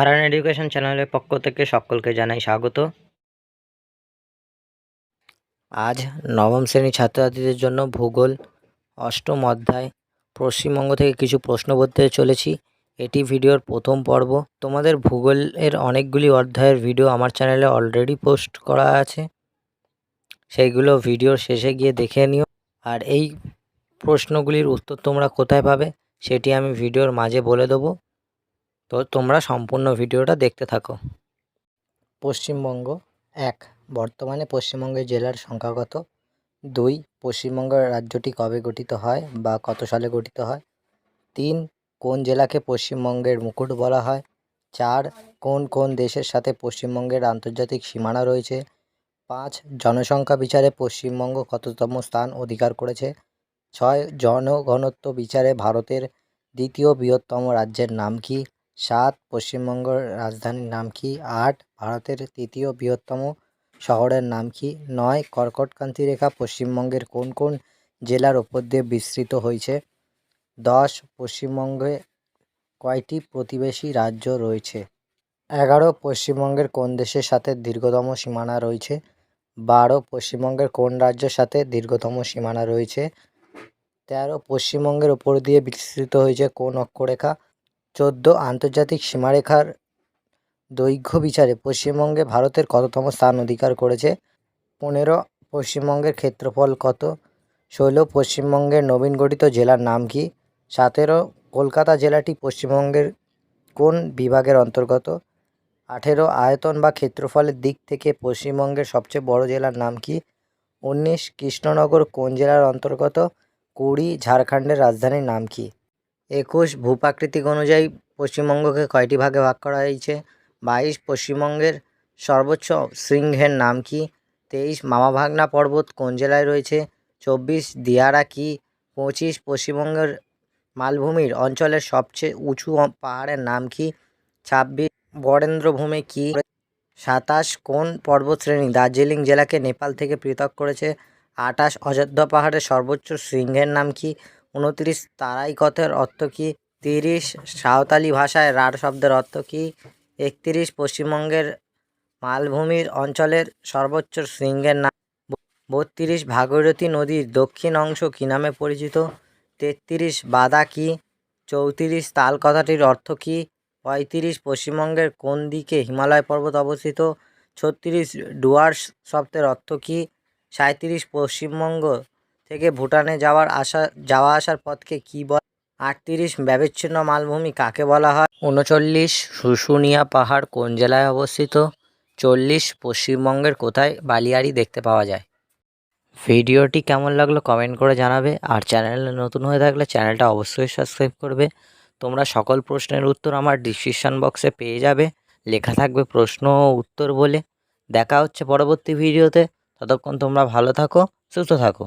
হারান education চ্যানেলের পক্ষ থেকে সকলকে জানাই স্বাগত। আজ নবম শ্রেণীর ছাত্রছাত্রীদের জন্য ভূগোল অষ্টম অধ্যায় পশ্চিমবঙ্গ থেকে কিছু প্রশ্ন বলতে চলেছি। এটি ভিডিওর প্রথম পর্ব। তোমাদের ভূগোলের অনেকগুলি অধ্যায়ের ভিডিও আমার চ্যানেলে অলরেডি পোস্ট করা আছে, সেইগুলো ভিডিওর শেষে গিয়ে দেখে নিও। আর এই প্রশ্নগুলির উত্তর তোমরা কোথায় পাবে সেটি আমি ভিডিওর মাঝে বলে দেবো, তো তোমরা সম্পূর্ণ ভিডিওটা দেখতে থাকো। পশ্চিমবঙ্গ। ১. বর্তমানে পশ্চিমবঙ্গের জেলার সংখ্যা কত? ২. পশ্চিমবঙ্গ রাজ্যটি কবে গঠিত হয় বা কত সালে গঠিত হয়? ৩. কোন জেলাকে পশ্চিমবঙ্গের মুকুট বলা হয়? ৪. কোন কোন দেশের সাথে পশ্চিমবঙ্গের আন্তর্জাতিক সীমানা রয়েছে? ৫. জনসংখ্যা বিচারে পশ্চিমবঙ্গ কততম স্থান অধিকার করেছে? ৬. জনঘনত্ব বিচারে ভারতের দ্বিতীয় বৃহত্তম রাজ্যের নাম কি? ৭. পশ্চিমবঙ্গের রাজধানীর নাম কি? ৮. ভারতের তৃতীয় বৃহত্তম শহরের নাম কি? ৯. কর্কটক্রান্তি রেখা পশ্চিমবঙ্গের কোন কোন জেলার ওপর দিয়ে বিস্তৃত হয়েছে? ১০. পশ্চিমবঙ্গে কয়টি প্রতিবেশী রাজ্য রয়েছে? ১১. পশ্চিমবঙ্গের কোন দেশের সাথে দীর্ঘতম সীমানা রয়েছে? ১২. পশ্চিমবঙ্গের কোন রাজ্যের সাথে দীর্ঘতম সীমানা রয়েছে? ১৩. পশ্চিমবঙ্গের ওপর দিয়ে বিস্তৃত হয়েছে কোন অক্ষরেখা? ১৪. আন্তর্জাতিক সীমারেখার দৈর্ঘ্য বিচারে পশ্চিমবঙ্গে ভারতের কততম স্থান অধিকার করেছে? ১৫. পশ্চিমবঙ্গের ক্ষেত্রফল কত? ১৬. পশ্চিমবঙ্গের নবীন গঠিত জেলার নাম কি? ১৭. কলকাতা জেলাটি পশ্চিমবঙ্গের কোন বিভাগের অন্তর্গত? ১৮. আয়তন বা ক্ষেত্রফলের দিক থেকে পশ্চিমবঙ্গের সবচেয়ে বড় জেলার নাম কি? ১৯. কৃষ্ণনগর কোন জেলার অন্তর্গত? ২০. ঝাড়খণ্ডের রাজধানীর নাম কি? ২১. ভূপ্রাকৃতিক অনুযায়ী পশ্চিমবঙ্গকে কয়টি ভাগে ভাগ করা হয়েছে? ২২. পশ্চিমবঙ্গের সর্বোচ্চ শৃঙ্গের নাম কি? ২৩. মামাভাগনা পর্বত কোন জেলায় রয়েছে? ২৪. দিয়ারা কি? ২৫. পশ্চিমবঙ্গের মালভূমির অঞ্চলের সবচেয়ে উঁচু পাহাড়ের নাম কি? ২৬. বরেন্দ্রভূমি কি? ২৭. কোন পর্বতশ্রেণী দার্জিলিং জেলাকে নেপাল থেকে পৃথক করেছে? ২৮. অযোধ্যা পাহাড়ের সর্বোচ্চ শৃঙ্গের নাম কি? ২৯. তারাই কথার অর্থ কী? ৩০. সাঁওতালি ভাষায় রাঢ় শব্দের অর্থ কী? ৩১. পশ্চিমবঙ্গের মালভূমির অঞ্চলের সর্বোচ্চ শৃঙ্গের নাম? ৩২. ভাগীরথী নদীর দক্ষিণ অংশ কী নামে পরিচিত? ৩৩. বাদা কী? ৩৪. তাল কথাটির অর্থ কী? ৩৫. পশ্চিমবঙ্গের কোন দিকে হিমালয় পর্বত অবস্থিত? ৩৬. ডুয়ার্স শব্দের অর্থ কী? ৩৭. পশ্চিমবঙ্গ থেকে ভুটানে যাওয়া আসার পথকে কী বলে? ৩৮. ব্যবচ্ছিন্ন মালভূমি কাকে বলা হয়? ৩৯. শুশুনিয়া পাহাড় কোন জেলায় অবস্থিত? ৪০. পশ্চিমবঙ্গের কোথায় বালিয়াড়ি দেখতে পাওয়া যায়? ভিডিওটি কেমন লাগলো কমেন্ট করে জানাবে, আর চ্যানেলে নতুন হয়ে থাকলে চ্যানেলটা অবশ্যই সাবস্ক্রাইব করবে। তোমরা সকল প্রশ্নের উত্তর আমার ডিসক্রিপশান বক্সে পেয়ে যাবে, লেখা থাকবে প্রশ্ন ও উত্তর বলে। দেখা হচ্ছে পরবর্তী ভিডিওতে, ততক্ষণ তোমরা ভালো থাকো, সুস্থ থাকো।